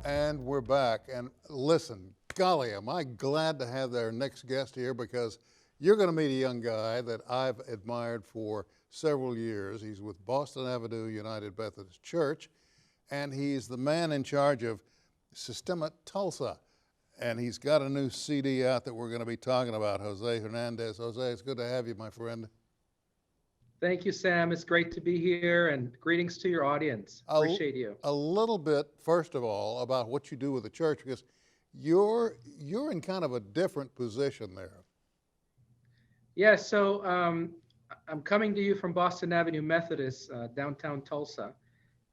And we're back. And listen, golly, am I glad to have our next guest here because you're going to meet a young guy that I've admired for several years. He's with Boston Avenue United Methodist Church, and he's the man in charge of Sistema Tulsa. And he's got a new CD out that we're going to be talking about, Jose Hernandez. Jose, it's good to have you, my friend. Thank you, Sam. It's great to be here, and greetings to your audience. A, Appreciate you. a little bit, first of all, about what you do with the church, because you're in kind of a different position there. Yeah, so I'm coming to you from Boston Avenue Methodist, downtown Tulsa,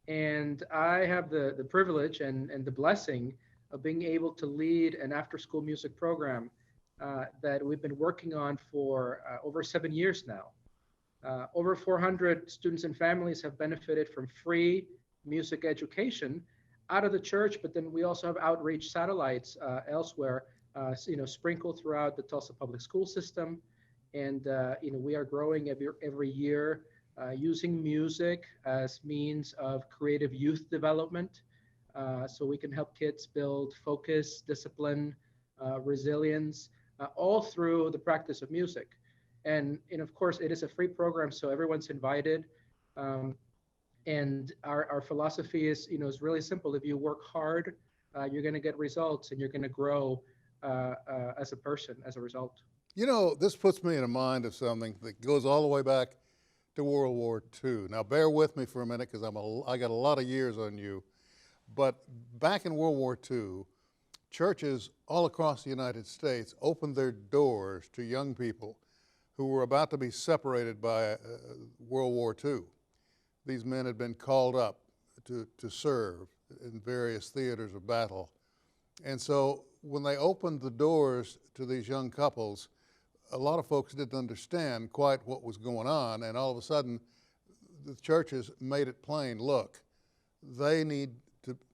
and I have the privilege and the blessing of being able to lead an after-school music program that we've been working on for over 7 years now. Over 400 students and families have benefited from free music education out of the church, but then we also have outreach satellites elsewhere, sprinkled throughout the Tulsa public school system. And we are growing every year using music as means of creative youth development, so we can help kids build focus, discipline, resilience, all through the practice of music. And of course, it is a free program, so everyone's invited. Um, and our philosophy is really simple. If you work hard, you're going to get results, and you're going to grow as a person as a result. You know, this puts me in mind of something that goes all the way back to World War II. Now, bear with me for a minute because I got a lot of years on you. But back in World War II, churches all across the United States opened their doors to young people who were about to be separated by World War II. These men had been called up to serve in various theaters of battle. And so when they opened the doors to these young couples, a lot of folks didn't understand quite what was going on, and all of a sudden the churches made it plain, look, they need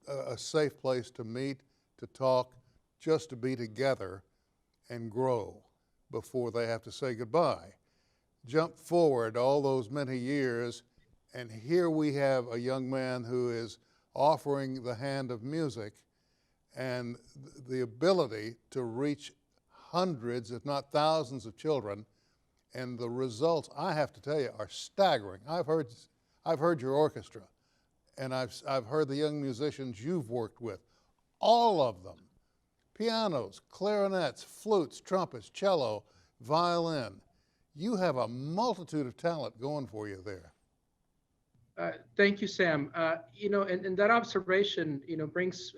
a safe place to meet, to talk, just to be together and grow before they have to say goodbye. Jump forward all those many years, and here we have a young man who is offering the hand of music and the ability to reach hundreds, if not thousands, of children. And the results, I have to tell you, are staggering. I've heard your orchestra, and I've heard the young musicians you've worked with, all of them. Pianos, clarinets, flutes, trumpets, cello, violin. You have a multitude of talent going for you there. Thank you, Sam. And that observation, brings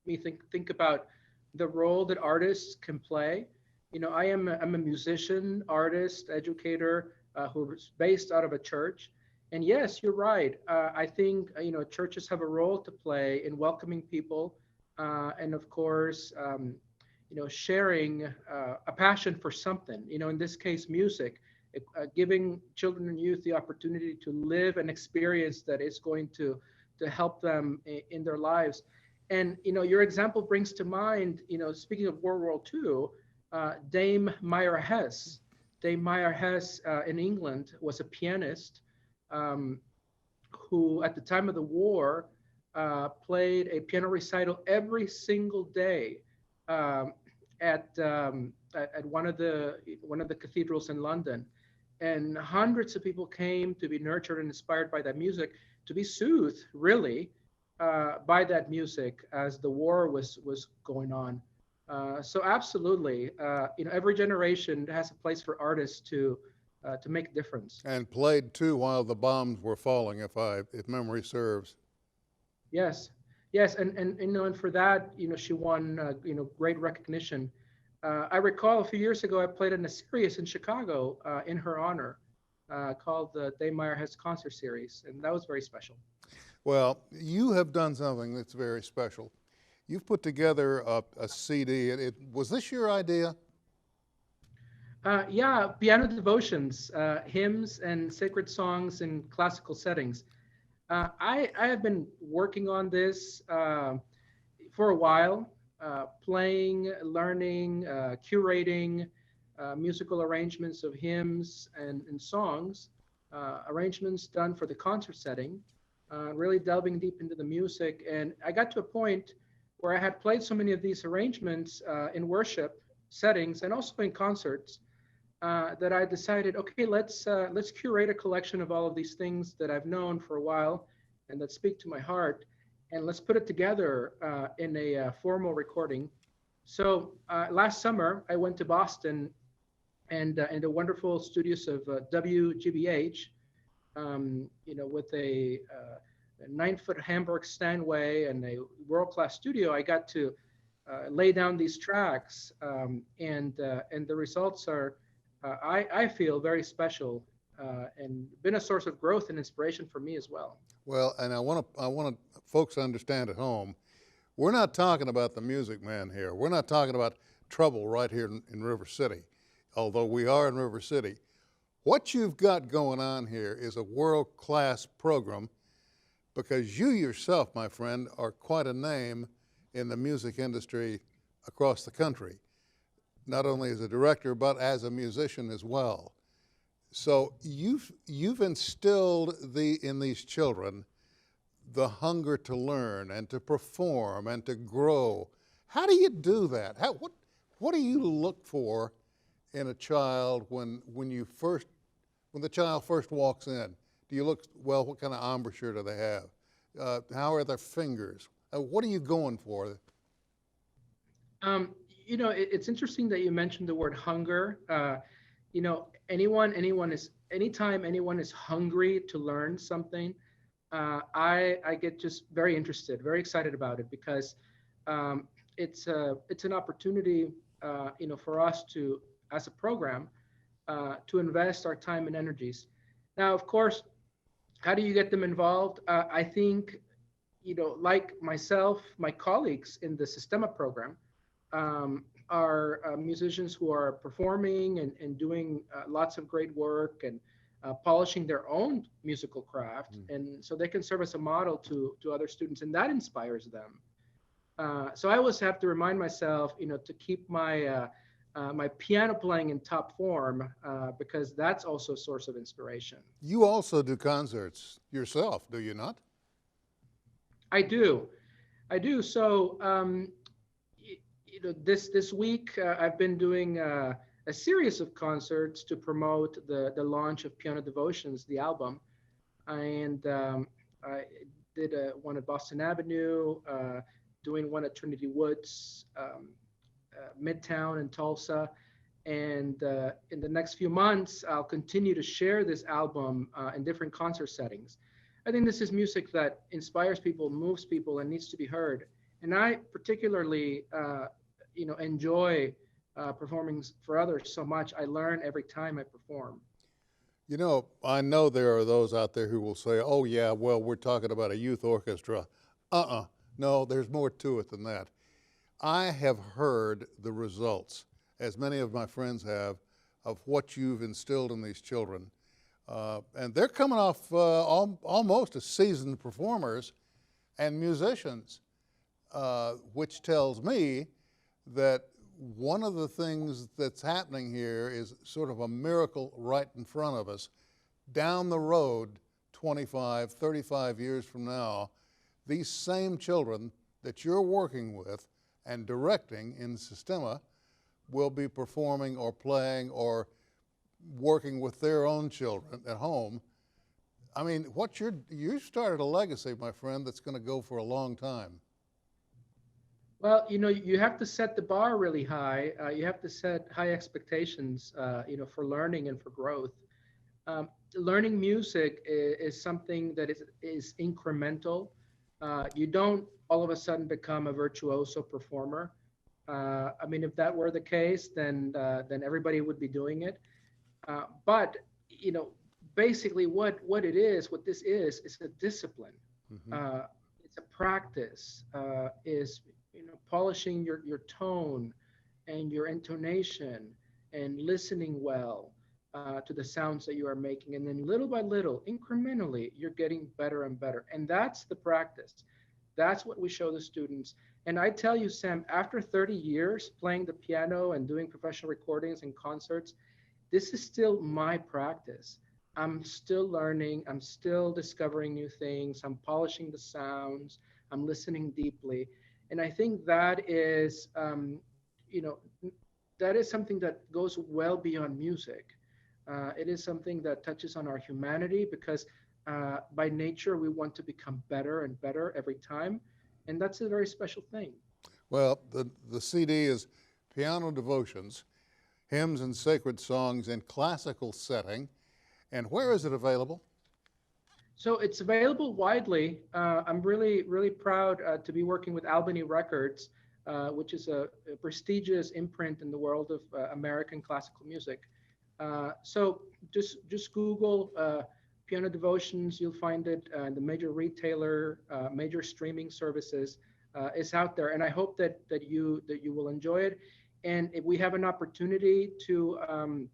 me think about the role that artists can play. I'm a musician, artist, educator who's based out of a church. And yes, you're right. I think churches have a role to play in welcoming people, and of course, sharing a passion for something. In this case, music, giving children and youth the opportunity to live an experience that is going to help them in their lives. And your example brings to mind, speaking of World War II, Dame Meyer Hess. Dame Meyer Hess in England was a pianist um, who, at the time of the war, played a piano recital every single day um, at one of the cathedrals in London, and hundreds of people came to be nurtured and inspired by that music, to be soothed, really, by that music as the war was going on. So absolutely, every generation has a place for artists to make a difference. And played too while the bombs were falling, if memory serves. Yes, yes, and for that, she won great recognition. I recall a few years ago I played in a series in Chicago in her honor, called the Dave Meyer Hess Concert Series, and that was very special. Well, you have done something that's very special. You've put together a CD. Was this your idea? Yeah, piano devotions, hymns, and sacred songs in classical settings. I have been working on this for a while, playing, learning, curating musical arrangements of hymns and songs, arrangements done for the concert setting, really delving deep into the music. And I got to a point where I had played so many of these arrangements in worship settings and also in concerts that I decided, okay, let's curate a collection of all of these things that I've known for a while and that speak to my heart, and let's put it together in a formal recording. So last summer, I went to Boston and the wonderful studios of WGBH, with a 9-foot Hamburg Steinway and a world-class studio. I got to lay down these tracks, and the results are, I feel, very special, and been a source of growth and inspiration for me as well. Well, and I want folks to understand at home, we're not talking about the Music Man here. We're not talking about trouble right here in River City, although we are in River City. What you've got going on here is a world-class program, because you yourself, my friend, are quite a name in the music industry across the country, not only as a director, but as a musician as well. So you've instilled in these children the hunger to learn and to perform and to grow. How do you do that? What do you look for in a child when the child first walks in? Do you look, well, what kind of embouchure do they have? How are their fingers? What are you going for? It's interesting that you mentioned the word hunger. Anytime anyone is hungry to learn something, I get just very interested, very excited about it, because it's an opportunity, for us to, as a program, to invest our time and energies. Now, of course, how do you get them involved? I think, like myself, my colleagues in the Sistema program are musicians who are performing and doing lots of great work and polishing their own musical craft. And so they can serve as a model to other students, and that inspires them. So I always have to remind myself, to keep my my piano playing in top form, because that's also a source of inspiration. You also do concerts yourself, do you not? I do. I do. So, this week I've been doing a series of concerts to promote the launch of Piano Devotions, the album, and I did one at Boston Avenue, doing one at Trinity Woods, Midtown and Tulsa. And in the next few months, I'll continue to share this album in different concert settings. I think this is music that inspires people, moves people, and needs to be heard. And I particularly, enjoy performing for others so much. I learn every time I perform. I know there are those out there who will say, oh, yeah, well, we're talking about a youth orchestra. No, there's more to it than that. I have heard the results, as many of my friends have, of what you've instilled in these children. And they're coming off almost as seasoned performers and musicians, which tells me that one of the things that's happening here is sort of a miracle right in front of us. Down the road, 25, 35 years from now, these same children that you're working with and directing in Sistema will be performing or playing or working with their own children at home. I mean, you started a legacy, my friend, that's going to go for a long time. Well, you have to set the bar really high. You have to set high expectations, for learning and for growth. Learning music is something that is incremental. You don't all of a sudden become a virtuoso performer. I mean, if that were the case, then everybody would be doing it. But basically, what this is a discipline. Mm-hmm. It's a practice. Is polishing your tone and your intonation and listening well to the sounds that you are making, and then little by little, incrementally, you're getting better and better. And that's the practice. That's what we show the students. And I tell you, Sam, after 30 years playing the piano and doing professional recordings and concerts, this is still my practice. I'm still learning. I'm still discovering new things. I'm polishing the sounds. I'm listening deeply. And I think that is, you know, that is something that goes well beyond music. It is something that touches on our humanity because by nature we want to become better and better every time, and that's a very special thing. Well, the CD is Piano Devotions, Hymns and Sacred Songs in Classical Setting. And where is it available? So it's available widely. I'm really, really proud to be working with Albany Records, which is a prestigious imprint in the world of American classical music. So just Google Piano Devotions. You'll find it. The major retailer, major streaming services is out there, and I hope that you will enjoy it. And if we have an opportunity to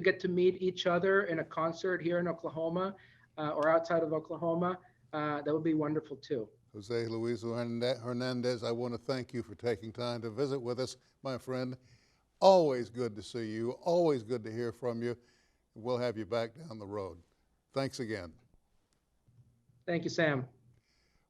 get to meet each other in a concert here in Oklahoma or outside of Oklahoma, that would be wonderful too. Jose Luis Hernandez, I want to thank you for taking time to visit with us, my friend. Always good to see you, always good to hear from you. We'll have you back down the road. Thanks again. Thank you, Sam.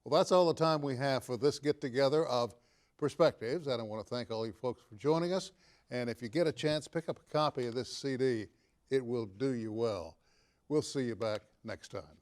Well, that's all the time we have for this get-together of Perspectives, and I want to thank all you folks for joining us. And if you get a chance, pick up a copy of this CD. It will do you well. We'll see you back next time.